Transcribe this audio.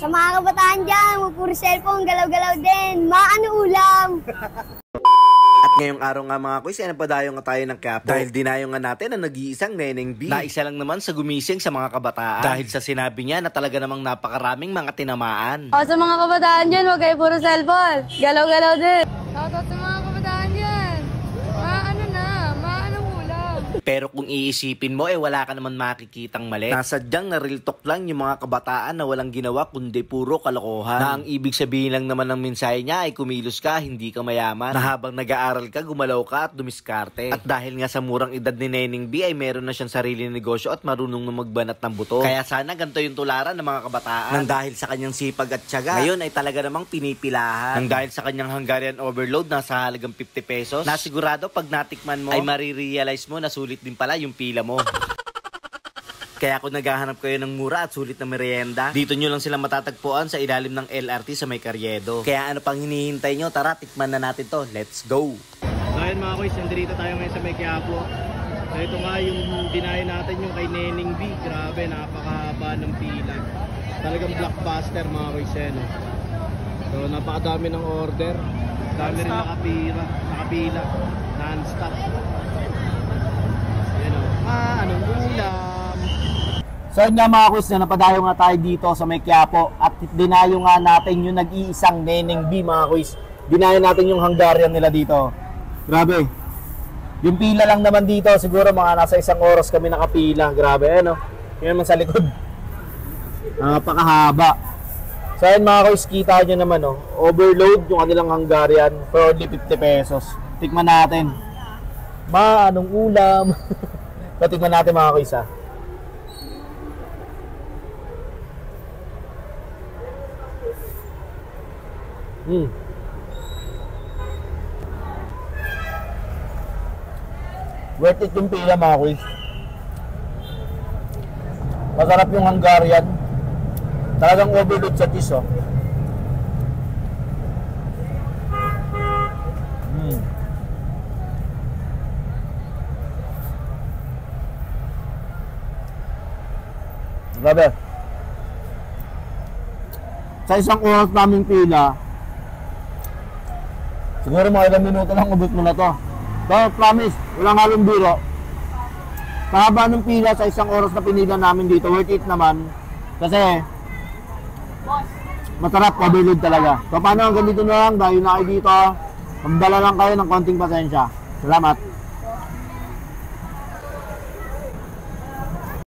Sa mga kabataan dyan, huwag puro cellphone, galaw-galaw din. Maano ulam? At ngayong araw nga mga kuys, napadayo nga tayo ng Quiapo. Dahil dinayo nga natin ang nag-iisang Neneng B. Na isa lang naman sa gumising sa mga kabataan. Dahil sa sinabi niya na talaga namang napakaraming mga tinamaan. O sa mga kabataan dyan, huwag kayo puro cellphone. Galaw-galaw din. Shoutout sa mga kabataan dyan. Maano ulam. Pero kung iisipin mo, wala ka naman makikitang mali. Nasadyang na real talk lang yung mga kabataan na walang ginawa kundi puro kalokohan. Na ang ibig sabihin lang naman ng mensahe niya ay kumilos ka, hindi ka mayaman. Na habang nag-aaral ka, gumalaw ka at dumiskarte. At dahil nga sa murang edad ni Neneng B ay meron na siyang sarili negosyo at marunong na magbanat ng buto. Kaya sana ganito yung tularan ng mga kabataan. Nang dahil sa kanyang sipag at tiyaga, ngayon ay talaga namang pinipilahan. Nang dahil sa kanyang Hungarian overload na sa halagang 50 pesos, na sigurado pag natikman mo ay marirealize mo na sulit din pala yung pila mo. Kaya kung naghahanap kayo ng mura at sulit na merienda, dito nyo lang sila matatagpuan sa ilalim ng LRT sa May Carriedo. Kaya ano pang hinihintay nyo? Tara, tikman na natin to. Let's go! So ayun mga kuys, nandito tayo ngayon sa May Quiapo. So ito nga yung dinayo natin yung kay Neneng B. Grabe, napakahaba ng pila. Talagang blockbuster mga kuys yan. So napakadami ng order. Dami rin nakapila. Non-stop. Anong ulam? So yun nga mga kuys, napadayo nga tayo dito sa May Quiapo at dinayo nga natin yung nag-iisang Neneng B mga kuys. Dinayo natin yung Hungarian nila dito. Grabe. Yung pila lang naman dito, siguro mga nasa 1 oras kami nakapila. Grabe, ano? Yun naman sa likod. Napakahaba. So yun mga kuys, kita nyo naman, oh. Overload yung kanilang Hungarian for only 50 pesos. Tikman natin. Anong ulam? Patikman natin mga kuys, ha. Worth it yung pila mga kuys. Masarap yung Hungarian. Talagang overload sa cheese, oh. Grabe. Sa 1 oras naming pila, siguro mga ilang minuto lang ubos mo na to. So, promise, walang halong biro. Kahaba ng pila sa 1 oras na pinila namin dito, worth it naman. Kasi, masarap, overload talaga. So, paano hanggang dito na lang, dahil na kayo dito, magdala lang kayo ng konting pasensya. Salamat.